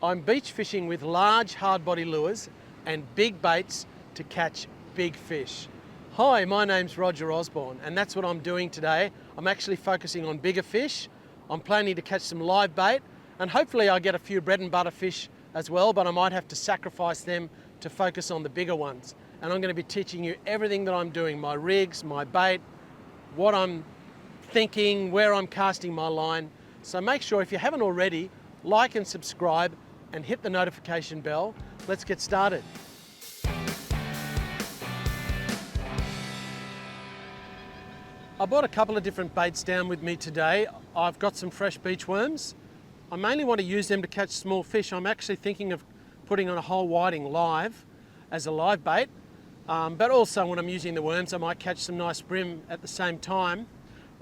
I'm beach fishing with large hard body lures and big baits to catch big fish. Hi, my name's Roger Osborne, and that's what I'm doing today. I'm actually focusing on bigger fish. I'm planning to catch some live bait, and hopefully I get a few bread and butter fish as well, but I might have to sacrifice them to focus on the bigger ones. And I'm going to be teaching you everything that I'm doing, my rigs, my bait, what I'm thinking, where I'm casting my line. So make sure, if you haven't already, like and subscribe and hit the notification bell. Let's get started. I brought a couple of different baits down with me today. I've got some fresh beach worms. I mainly want to use them to catch small fish. I'm actually thinking of putting on a whole whiting live as a live bait, but also when I'm using the worms I might catch some nice brim at the same time.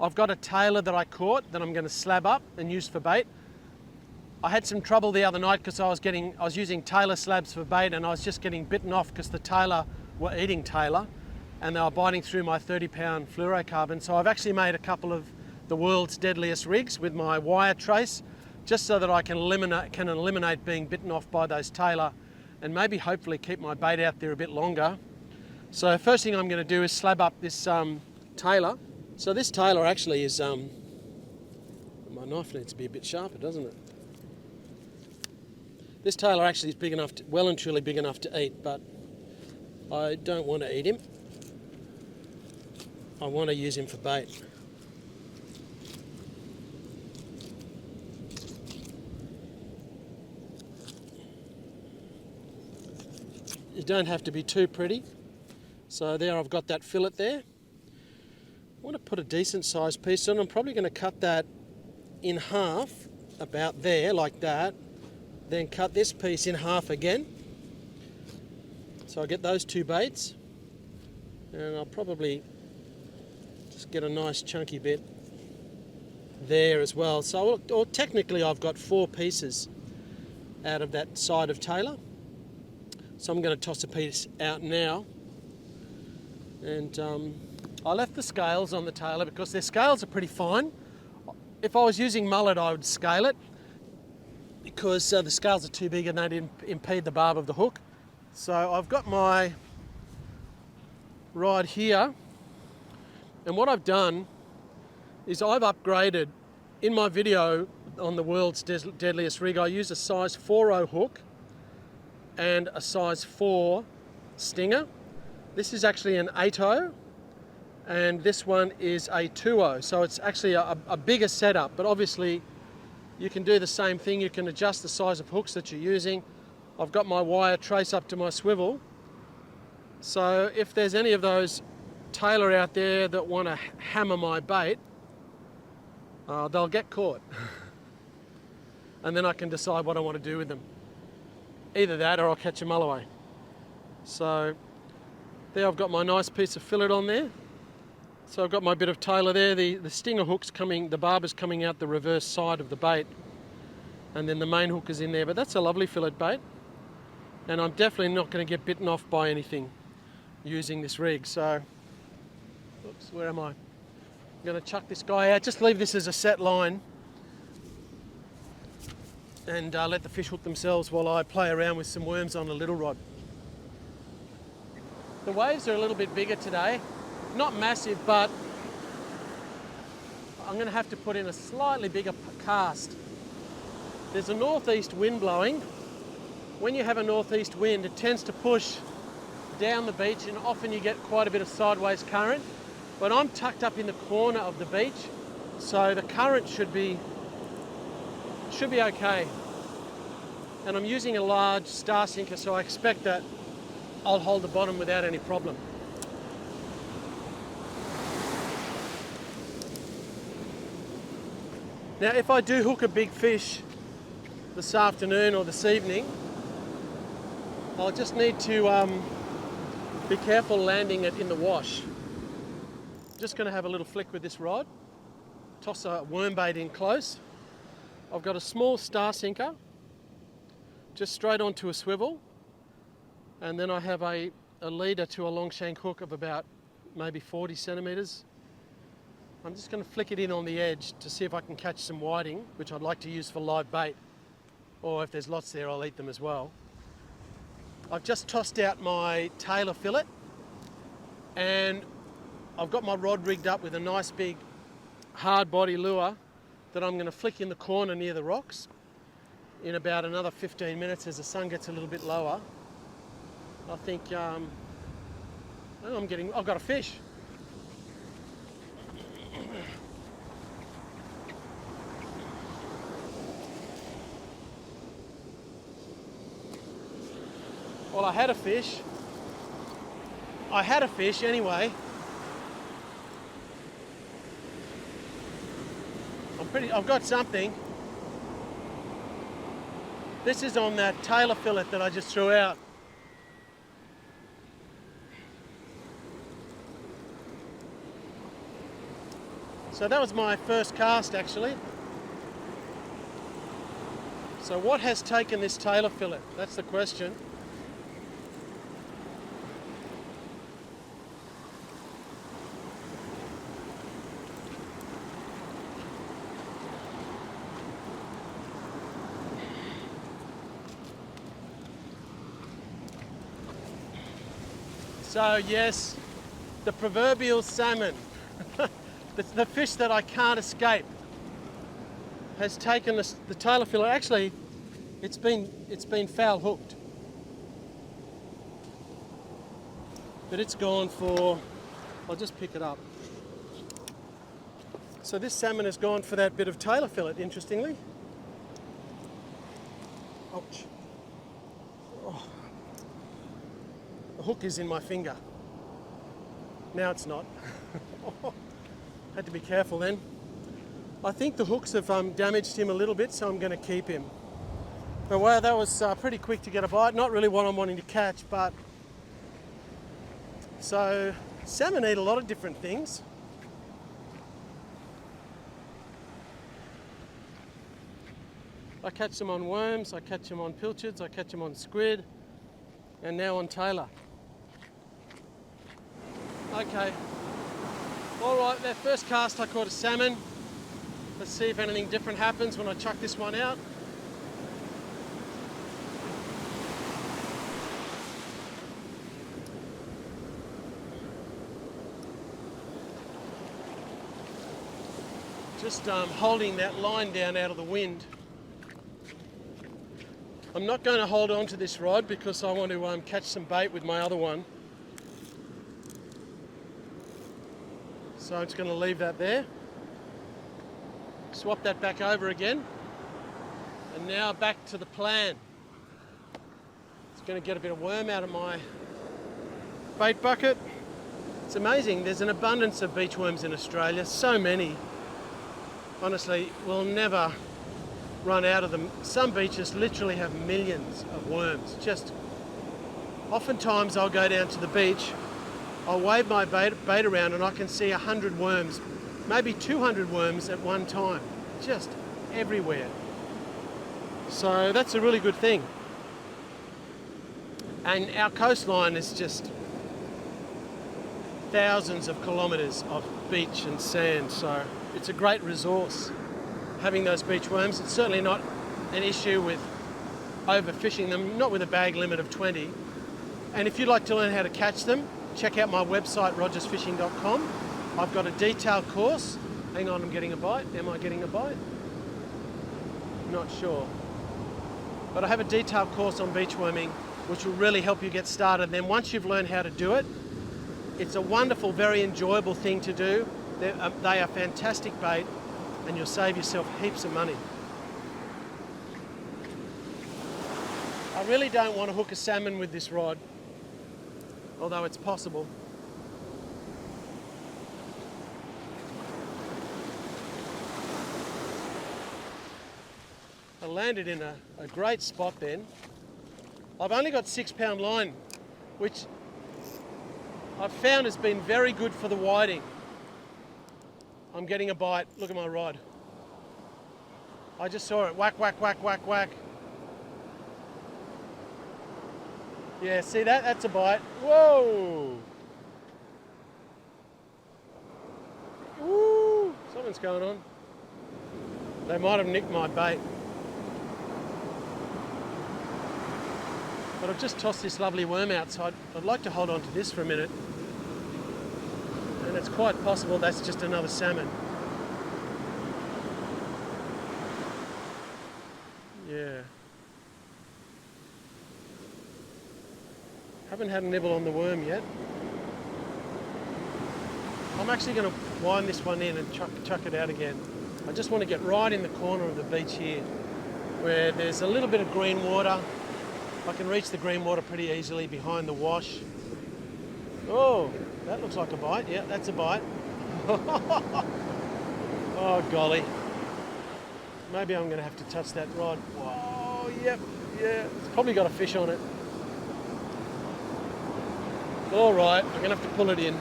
I've got a tailor that I caught that I'm going to slab up and use for bait. I had some trouble the other night because I was using tailor slabs for bait, and I was just getting bitten off because the tailor were eating tailor and they were biting through my 30-pound fluorocarbon. So I've actually made a couple of the world's deadliest rigs with my wire trace, just so that I can eliminate being bitten off by those tailor, and maybe hopefully keep my bait out there a bit longer. So first thing I'm going to do is slab up this tailor. So this tailor actually is, my knife needs to be a bit sharper, doesn't it? This tailor actually is big enough, well and truly big enough to eat, but I don't want to eat him. I want to use him for bait. You don't have to be too pretty. So there, I've got that fillet there. I want to put a decent sized piece on. I'm probably going to cut that in half, about there, like that. Then cut this piece in half again. So I get those two baits. And I'll probably just get a nice chunky bit there as well. So or technically I've got 4 pieces out of that side of tailor. So I'm going to toss a piece out now. And I left the scales on the tailor because their scales are pretty fine. If I was using mullet, I would scale it because the scales are too big and they'd impede the barb of the hook. So I've got my rod here, and what I've done is I've upgraded. In my video on the world's deadliest rig, I used a size 4.0 hook and a size 4 stinger. This is actually an 8.0, and this one is a 2.0, so it's actually a bigger setup, but obviously you can do the same thing. You can adjust the size of hooks that you're using. I've got my wire trace up to my swivel, so if there's any of those tailor out there that want to hammer my bait, they'll get caught. And then I can decide what I want to do with them. Either that or I'll catch a mulloway. So there, I've got my nice piece of fillet on there. So I've got my bit of tailor there. The stinger hook's coming, the barber's coming out the reverse side of the bait. And then the main hook is in there. But that's a lovely fillet bait. And I'm definitely not going to get bitten off by anything using this rig. So, oops, where am I? I'm going to chuck this guy out. Just leave this as a set line. And let the fish hook themselves while I play around with some worms on a little rod. The waves are a little bit bigger today. Not massive, but I'm going to have to put in a slightly bigger cast. There's a northeast wind blowing. When you have a northeast wind, it tends to push down the beach, and often you get quite a bit of sideways current. But I'm tucked up in the corner of the beach, so the current should be okay. And I'm using a large star sinker, so I expect that I'll hold the bottom without any problem. Now, if I do hook a big fish this afternoon or this evening, I'll just need to be careful landing it in the wash. Just going to have a little flick with this rod, toss a worm bait in close. I've got a small star sinker, just straight onto a swivel, and then I have a leader to a long shank hook of about maybe 40 centimetres. I'm just going to flick it in on the edge to see if I can catch some whiting, which I'd like to use for live bait. or if there's lots there, I'll eat them as well. I've just tossed out my tailor fillet, and I've got my rod rigged up with a nice big hard body lure that I'm going to flick in the corner near the rocks in about another 15 minutes as the sun gets a little bit lower. I think I've got a fish. Well, I had a fish. Anyway. I've got something. This is on that tailor fillet that I just threw out. So that was my first cast, actually. So what has taken this tailor fillet? That's the question. So yes, the proverbial salmon, the fish that I can't escape, has taken the tailor fillet. Actually, it's been foul hooked, but it's gone for. I'll just pick it up. So this salmon has gone for that bit of tailor fillet. Interestingly. Ouch. Oh. The hook is in my finger. Now it's not. Had to be careful then. I think the hooks have damaged him a little bit, so I'm going to keep him. But wow, that was pretty quick to get a bite. Not really what I'm wanting to catch, but... So, salmon eat a lot of different things. I catch them on worms, I catch them on pilchards, I catch them on squid, and now on tailor. Okay. Alright, that first cast I caught a salmon. Let's see if anything different happens when I chuck this one out. Just holding that line down out of the wind. I'm not going to hold on to this rod because I want to catch some bait with my other one. So I'm just going to leave that there. Swap that back over again. And now back to the plan. It's going to get a bit of worm out of my bait bucket. It's amazing, there's an abundance of beach worms in Australia, so many. Honestly, we'll never run out of them. Some beaches literally have millions of worms. Just oftentimes I'll go down to the beach, I'll wave my bait around and I can see 100 worms, maybe 200 worms at one time, just everywhere. So that's a really good thing. And our coastline is just thousands of kilometres of beach and sand, so it's a great resource having those beach worms. It's certainly not an issue with overfishing them, not with a bag limit of 20. And if you'd like to learn how to catch them, check out my website, rogersfishing.com. I've got a detailed course. Hang on, I'm getting a bite. Am I getting a bite? Not sure. But I have a detailed course on beach worming, which will really help you get started. And then once you've learned how to do it, it's a wonderful, very enjoyable thing to do. They are fantastic bait, and you'll save yourself heaps of money. I really don't want to hook a salmon with this rod, although it's possible. I landed in a great spot then. I've only got 6-pound line, which I've found has been very good for the whiting. I'm getting a bite. Look at my rod. I just saw it. Whack, whack, whack, whack, whack. Yeah, see that? That's a bite. Whoa! Woo! Something's going on. They might have nicked my bait. But I've just tossed this lovely worm out, so I'd like to hold on to this for a minute. And it's quite possible that's just another salmon. Yeah. Haven't had a nibble on the worm yet. I'm actually going to wind this one in and chuck it out again. I just want to get right in the corner of the beach here, where there's a little bit of green water. I can reach the green water pretty easily behind the wash. Oh, that looks like a bite. Yeah, that's a bite. Oh, golly. Maybe I'm going to have to touch that rod. Whoa, yep, yeah. It's probably got a fish on it. All right, I'm going to have to pull it in.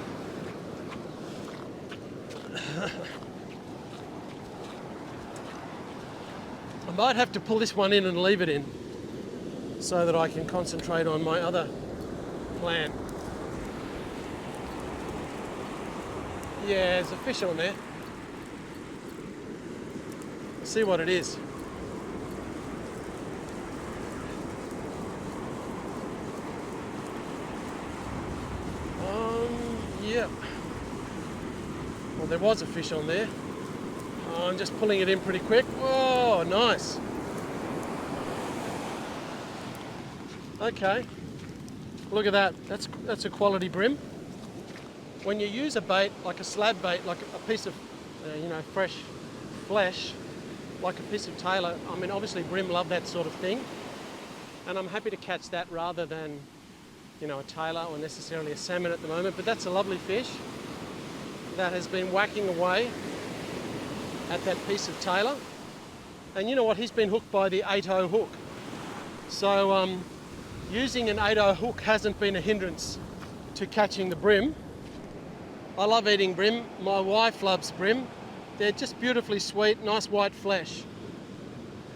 I might have to pull this one in and leave it in so that I can concentrate on my other plan. Yeah, there's a fish on there. Let's see what it is. Yep. Well, there was a fish on there. I'm just pulling it in pretty quick. Whoa, nice. Okay. Look at that. That's a quality brim. When you use a bait like a slab bait, like a piece of, fresh flesh, like a piece of tailor. I mean, obviously brim love that sort of thing, and I'm happy to catch that rather than, a tailor or necessarily a salmon at the moment. But that's a lovely fish that has been whacking away at that piece of tailor, and you know what? He's been hooked by the 8-0 hook. So using an 8-0 hook hasn't been a hindrance to catching the brim. I love eating brim. My wife loves brim. They're just beautifully sweet, nice white flesh.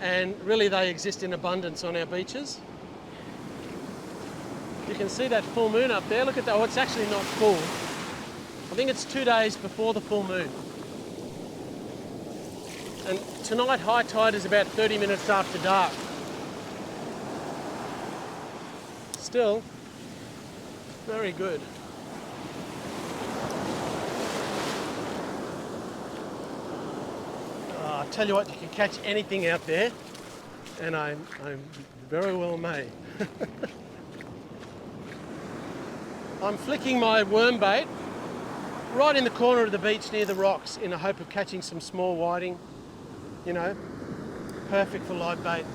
And really they exist in abundance on our beaches. You can see that full moon up there. Look at that. Oh, it's actually not full. I think it's 2 days before the full moon. And tonight high tide is about 30 minutes after dark. Still, very good. I tell you what, you can catch anything out there, and I very well may. I'm flicking my worm bait right in the corner of the beach near the rocks in the hope of catching some small whiting, perfect for live bait.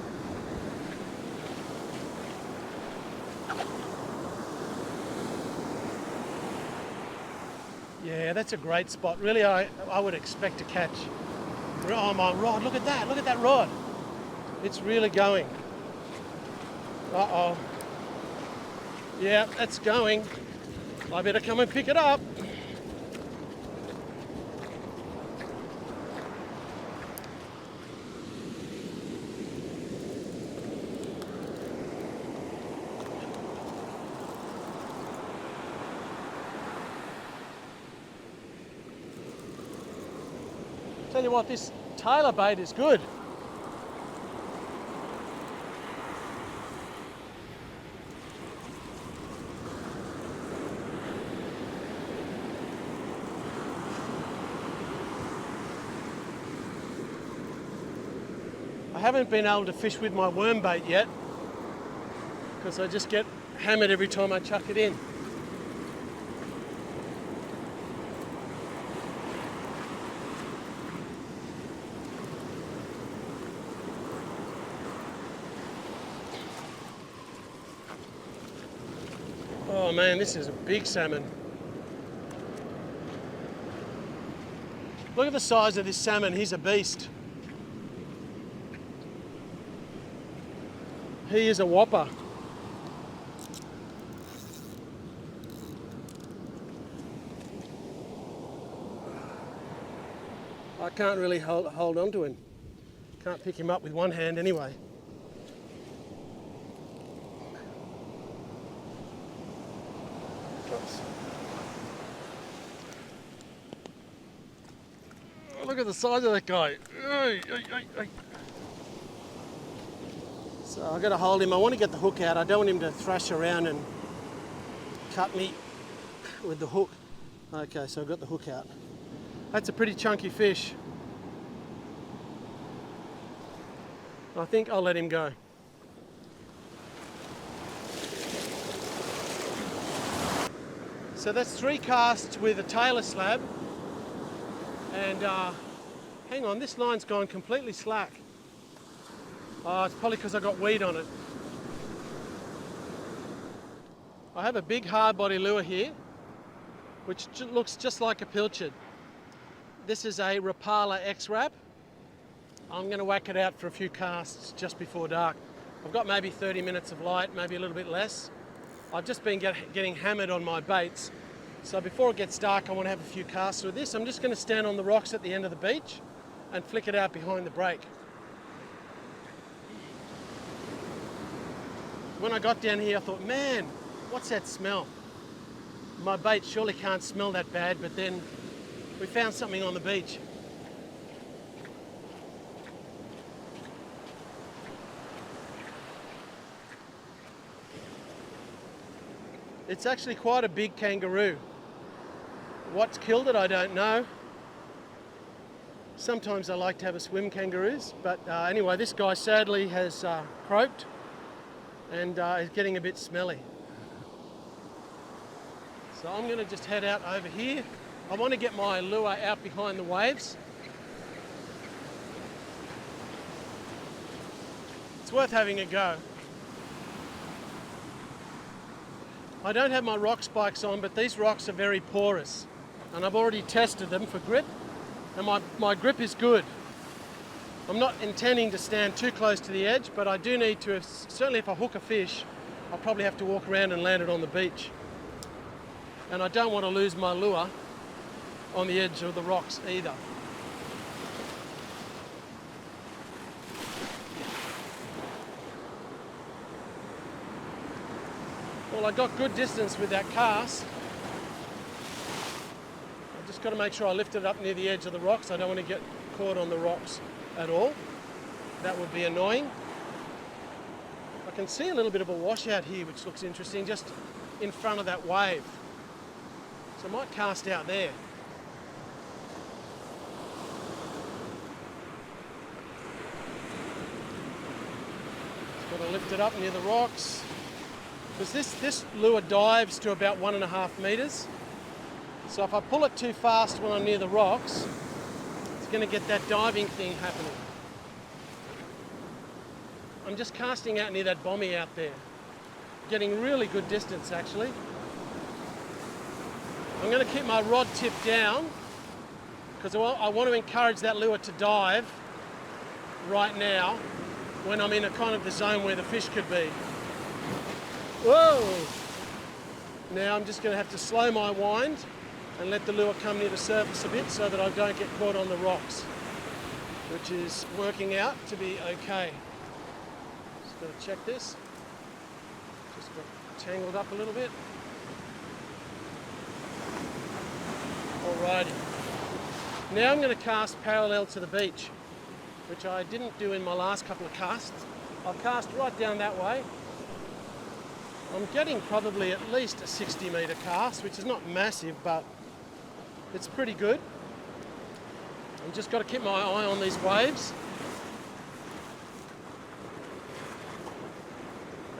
Yeah, that's a great spot. Really, I would expect to catch. Oh, my rod, look at that rod. It's really going. Uh-oh. Yeah, that's going. I better come and pick it up. Tell you what, this tailor bait is good. I haven't been able to fish with my worm bait yet because I just get hammered every time I chuck it in. Oh man, this is a big salmon. Look at the size of this salmon, he's a beast. He is a whopper. I can't really hold on to him. Can't pick him up with one hand anyway. Look at the size of that guy. So I've got to hold him. I want to get the hook out. I don't want him to thrash around and cut me with the hook. Okay, so I've got the hook out. That's a pretty chunky fish. I think I'll let him go. So that's 3 casts with a tailor slab. And hang on, this line's gone completely slack. Oh, it's probably because I got weed on it. I have a big hard body lure here, which looks just like a pilchard. This is a Rapala X-Rap. I'm going to whack it out for a few casts just before dark. I've got maybe 30 minutes of light, maybe a little bit less. I've just been getting hammered on my baits. So before it gets dark, I want to have a few casts with this. I'm just going to stand on the rocks at the end of the beach and flick it out behind the break. When I got down here, I thought, man, what's that smell? My bait surely can't smell that bad, but then we found something on the beach. It's actually quite a big kangaroo. What's killed it, I don't know. Sometimes I like to have a swim kangaroos, but anyway, this guy sadly has croaked and is getting a bit smelly. So I'm going to just head out over here. I want to get my lure out behind the waves. It's worth having a go. I don't have my rock spikes on, but these rocks are very porous. And I've already tested them for grip, and my grip is good. I'm not intending to stand too close to the edge, but I do need to, certainly if I hook a fish, I'll probably have to walk around and land it on the beach. And I don't want to lose my lure on the edge of the rocks either. Well, I got good distance with that cast. I've just got to make sure I lift it up near the edge of the rocks. I don't want to get caught on the rocks at all. That would be annoying. I can see a little bit of a washout here, which looks interesting, just in front of that wave. So I might cast out there. Just got to lift it up near the rocks. Because this lure dives to about 1.5 meters. So if I pull it too fast when I'm near the rocks, it's going to get that diving thing happening. I'm just casting out near that bommy out there. Getting really good distance actually. I'm going to keep my rod tip down because I want to encourage that lure to dive right now when I'm in a kind of the zone where the fish could be. Whoa! Now I'm just going to have to slow my wind and let the lure come near the surface a bit so that I don't get caught on the rocks, which is working out to be okay. Just got to check this. Just got tangled up a little bit. Alrighty. Now I'm going to cast parallel to the beach, which I didn't do in my last couple of casts. I'll cast right down that way. I'm getting probably at least a 60 metre cast, which is not massive, but it's pretty good. I've just got to keep my eye on these waves.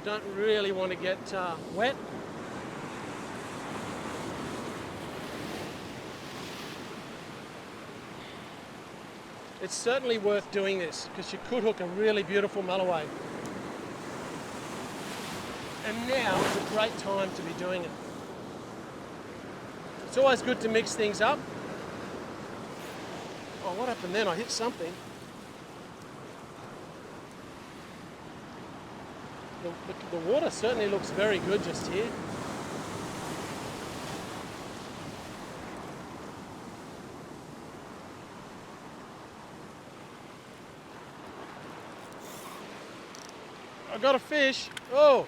I don't really want to get wet. It's certainly worth doing this because you could hook a really beautiful Mulloway. And now is a great time to be doing it. It's always good to mix things up. Oh, what happened then? I hit something. The water certainly looks very good just here. I got a fish. Oh!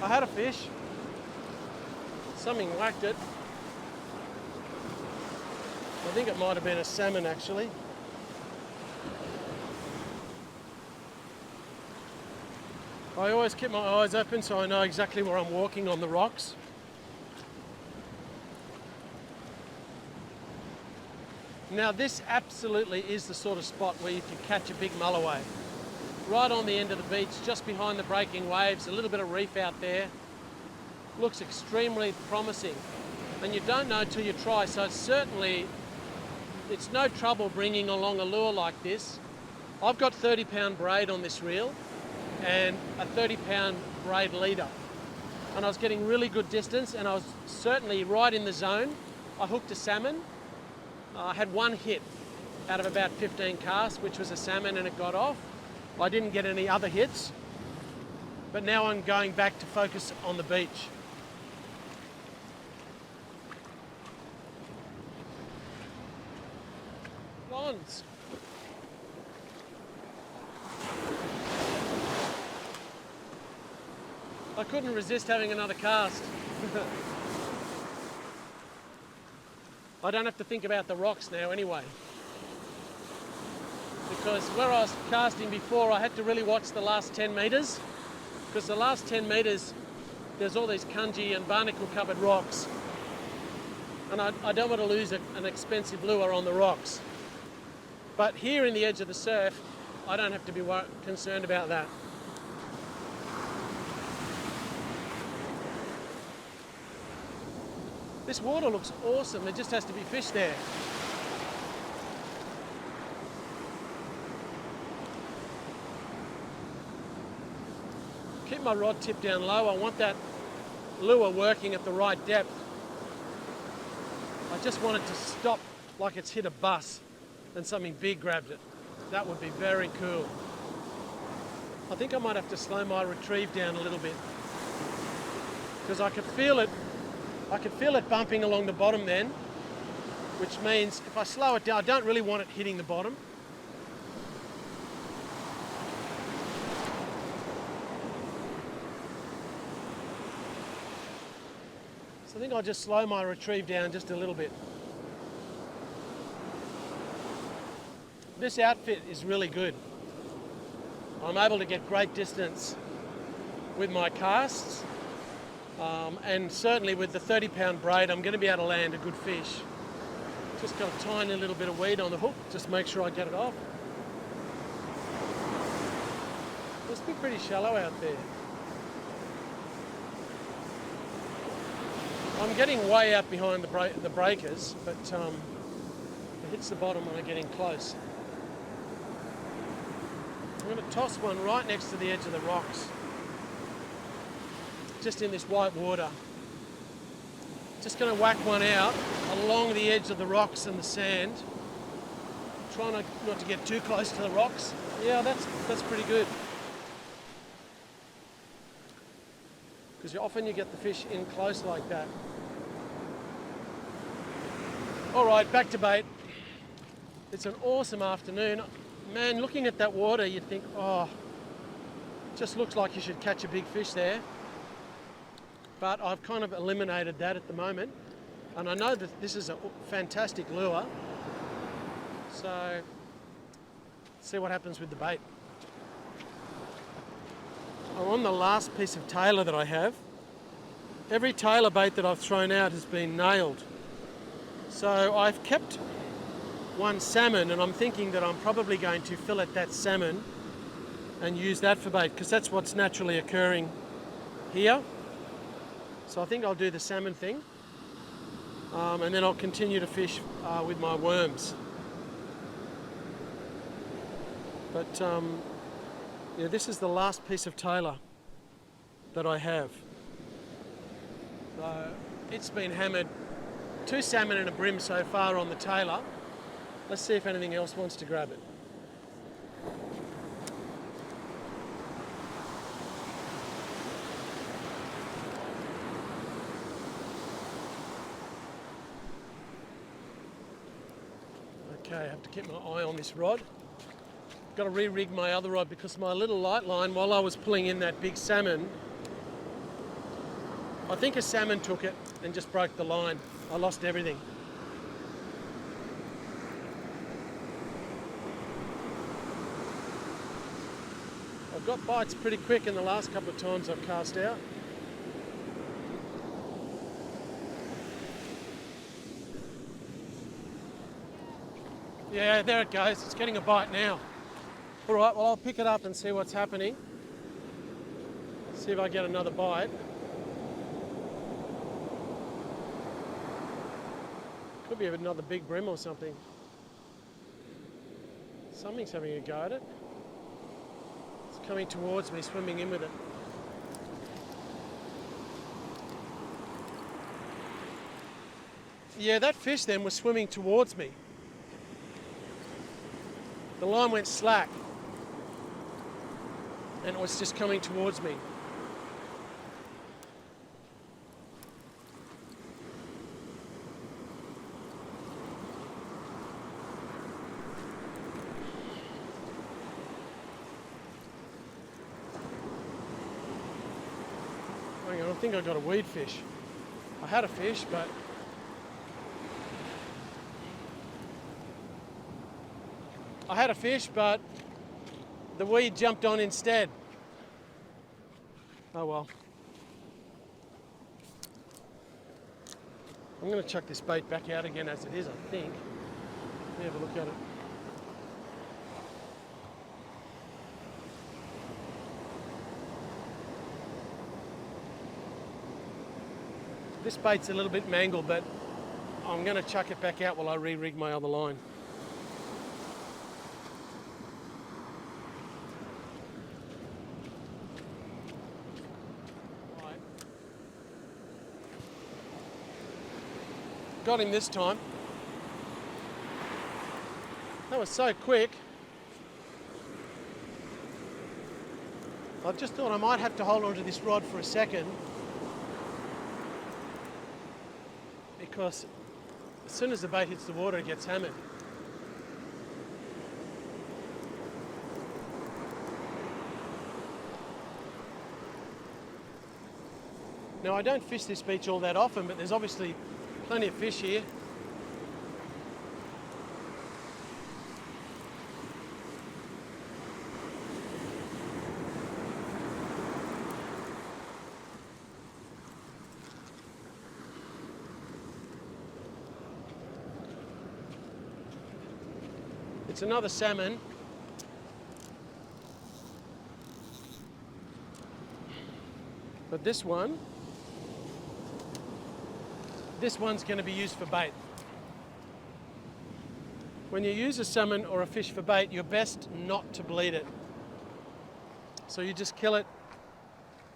I had a fish. Something whacked it. I think it might have been a salmon actually. I always keep my eyes open so I know exactly where I'm walking on the rocks. Now this absolutely is the sort of spot where you can catch a big mulloway. Right on the end of the beach, just behind the breaking waves, a little bit of reef out there. Looks extremely promising. And you don't know till you try, so it's no trouble bringing along a lure like this. I've got 30-pound braid on this reel and a 30-pound braid leader. And I was getting really good distance and I was certainly right in the zone. I hooked a salmon. I had one hit out of about 15 casts, which was a salmon, and it got off. I didn't get any other hits, but now I'm going back to focus on the beach. Lons. I couldn't resist having another cast. I don't have to think about the rocks now anyway. Because where I was casting before, I had to really watch the last 10 metres. Because the last 10 metres, there's all these cungy and barnacle covered rocks. And I don't want to lose an expensive lure on the rocks. But here in the edge of the surf, I don't have to be concerned about that. This water looks awesome, there just has to be fish there. Keep my rod tip down low, I want that lure working at the right depth. I just want it to stop like it's hit a bus and something big grabbed it. That would be very cool. I think I might have to slow my retrieve down a little bit because I could feel it bumping along the bottom then, which means if I slow it down, I don't really want it hitting the bottom. So I think I'll just slow my retrieve down just a little bit. This outfit is really good. I'm able to get great distance with my casts. And certainly with the 30-pound braid, I'm going to be able to land a good fish. Just got a tiny little bit of weed on the hook, just make sure I get it off. Must be pretty shallow out there. I'm getting way out behind the breakers, but it hits the bottom when I get in close. I'm going to toss one right next to the edge of the rocks. Just in this white water. Just going to whack one out along the edge of the rocks and the sand. Trying not to get too close to the rocks. Yeah, that's pretty good. Because often you get the fish in close like that. All right, back to bait. It's an awesome afternoon. Man, looking at that water, you think, oh, it just looks like you should catch a big fish there. But I've kind of eliminated that at the moment. And I know that this is a fantastic lure. So, let's see what happens with the bait. I'm on the last piece of tailor that I have. Every tailor bait that I've thrown out has been nailed. So I've kept one salmon, and I'm thinking that I'm probably going to fillet that salmon and use that for bait, because that's what's naturally occurring here. So I think I'll do the salmon thing, and then I'll continue to fish with my worms. But yeah, this is the last piece of tailor that I have. So it's been hammered. 2 salmon and a brim so far on the tailor. Let's see if anything else wants to grab it. Okay, I have to keep my eye on this rod. Got to re-rig my other rod because my little light line, while I was pulling in that big salmon, I think a salmon took it and just broke the line. I lost everything. I've got bites pretty quick in the last couple of times I've cast out. Yeah, there it goes. It's getting a bite now. All right, well, I'll pick it up and see what's happening. See if I get another bite. Could be another big brim or something. Something's having a go at it. It's coming towards me, swimming in with it. Yeah, that fish then was swimming towards me. The line went slack and it was just coming towards me. Hang on, I think I got a weed fish. I had a fish, but the weed jumped on instead. Oh well. I'm going to chuck this bait back out again as it is, I think. Let me have a look at it. This bait's a little bit mangled, but I'm going to chuck it back out while I re-rig my other line. Got him this time. That was so quick. I just thought I might have to hold on to this rod for a second, because as soon as the bait hits the water, it gets hammered. Now, I don't fish this beach all that often, but there's obviously plenty of fish here. It's another salmon. But this one's going to be used for bait. When you use a salmon or a fish for bait, you're best not to bleed it. So you just kill it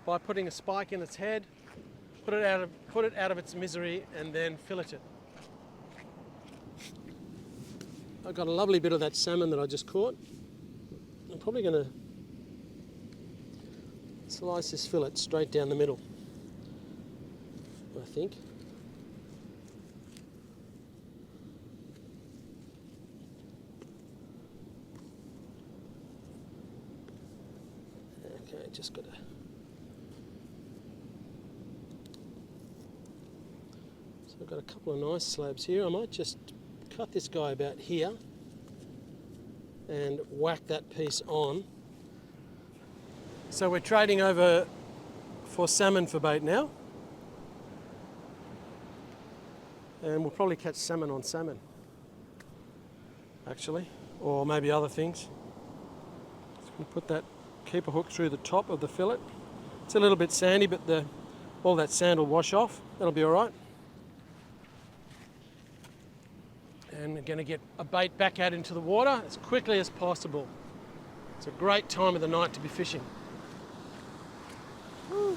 by putting a spike in its head, put it out of its misery, and then fillet it. I've got a lovely bit of that salmon that I just caught. I'm probably going to slice this fillet straight down the middle, I think. Okay, just got to... So I've got a couple of nice slabs here. I might just cut this guy about here and whack that piece on. So we're trading over for salmon for bait now. And we'll probably catch salmon on salmon, actually, or maybe other things. So we'll put that keeper hook through the top of the fillet. It's a little bit sandy, but all that sand will wash off. That'll be all right. And we're going to get a bait back out into the water as quickly as possible. It's a great time of the night to be fishing. Woo.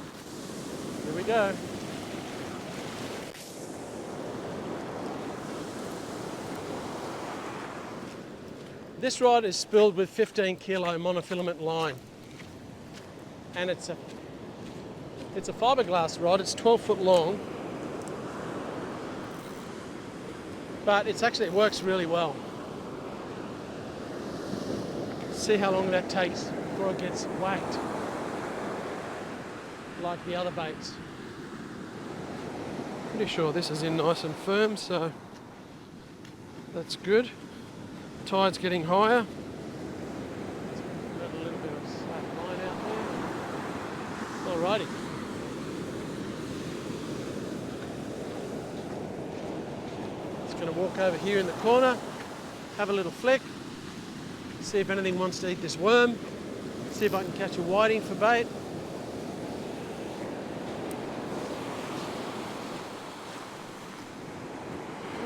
Here we go. This rod is spooled with 15 kilo monofilament line, and it's a fiberglass rod. It's 12 foot long. But it works really well. See how long that takes before it gets whacked, like the other baits. Pretty sure this is in nice and firm, so that's good. Tide's getting higher. Let's put a little bit of slack line Alrighty. Just going to walk over here in the corner, have a little flick, see if anything wants to eat this worm, see if I can catch a whiting for bait.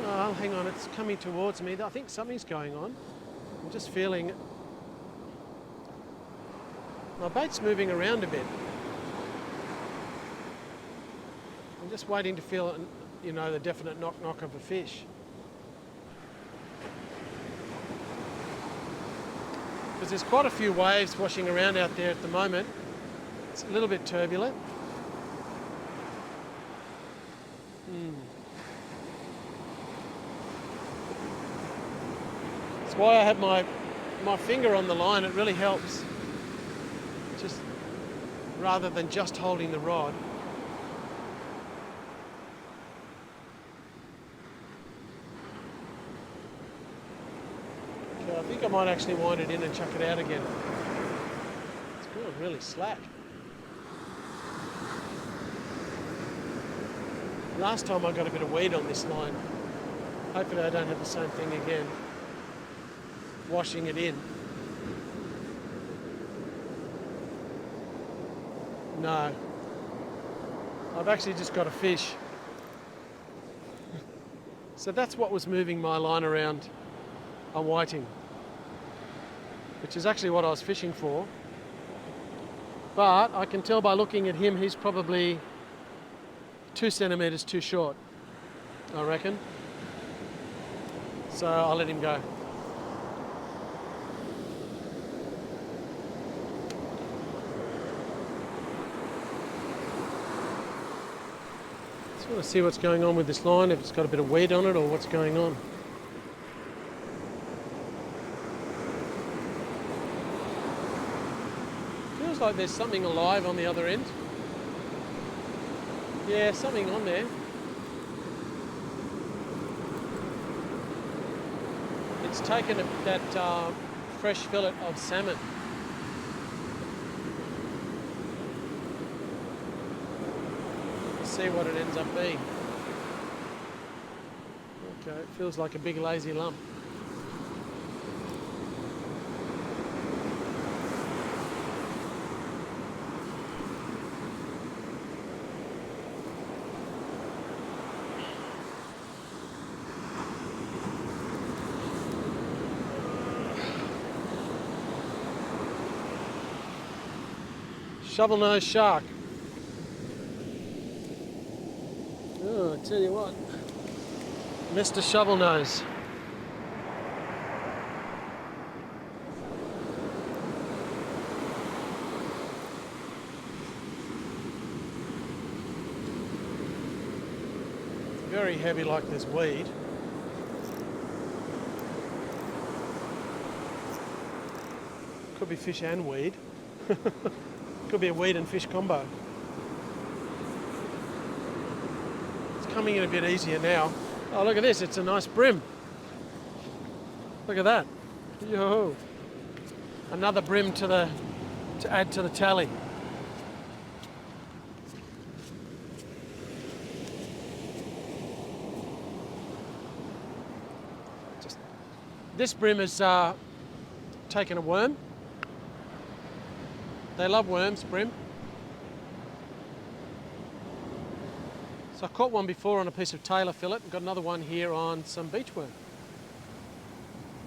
Oh, hang on, it's coming towards me. I think something's going on. I'm just feeling my bait's moving around a bit. I'm just waiting to feel, you know, the definite knock-knock of a fish. Because there's quite a few waves washing around out there at the moment. It's a little bit turbulent. That's why I have my finger on the line. It really helps. Just rather than just holding the rod. Okay, I think I might actually wind it in and chuck it out again. It's going really slack. Last time I got a bit of weed on this line. Hopefully I don't have the same thing again. Washing it in. No. I've actually just got a fish. So that's what was moving my line around a whiting, which is actually what I was fishing for. But I can tell by looking at him, he's probably 2 centimetres too short, I reckon. So I'll let him go. I want to see what's going on with this line, if it's got a bit of weed on it or what's going on. Feels like there's something alive on the other end. Yeah, something on there. It's taken that fresh fillet of salmon. See what it ends up being. Okay, it feels like a big lazy lump. Shovel-nosed shark. Oh, I tell you what, Mr. Shovel-nose. Very heavy, like there's weed. Could be fish and weed. Could be a weed and fish combo. Coming in a bit easier now. Oh, look at this, it's a nice brim. Look at that. Yo. Another brim to add to the tally. This brim has taken a worm. They love worms, brim. So I caught one before on a piece of tailor fillet and got another one here on some beach worm.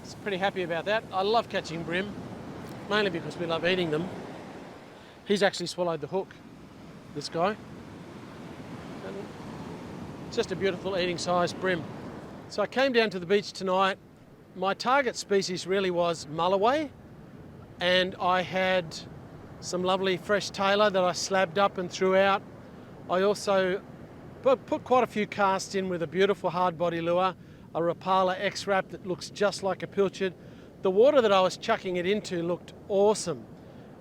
So pretty happy about that. I love catching brim, mainly because we love eating them. He's actually swallowed the hook, this guy. And it's just a beautiful eating size brim. So I came down to the beach tonight. My target species really was Mulloway, and I had some lovely fresh tailor that I slabbed up and threw out. I also put quite a few casts in with a beautiful hard body lure, a Rapala X-Wrap that looks just like a pilchard. The water that I was chucking it into looked awesome,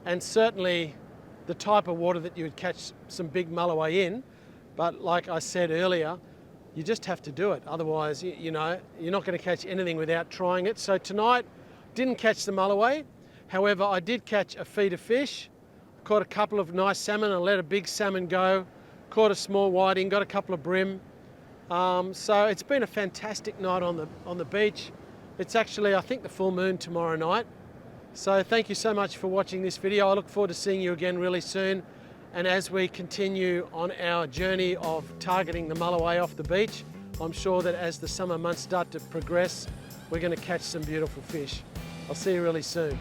and certainly the type of water that you would catch some big Mulloway in. But like I said earlier, you just have to do it. Otherwise, you know, you're not going to catch anything without trying it. So tonight, didn't catch the Mulloway. However, I did catch a feeder fish, Caught a couple of nice salmon. I let a big salmon go. Caught a small whiting, got a couple of brim. So it's been a fantastic night on the beach. It's actually, I think, the full moon tomorrow night. So thank you so much for watching this video. I look forward to seeing you again really soon. And as we continue on our journey of targeting the Mulloway off the beach, I'm sure that as the summer months start to progress, we're going to catch some beautiful fish. I'll see you really soon.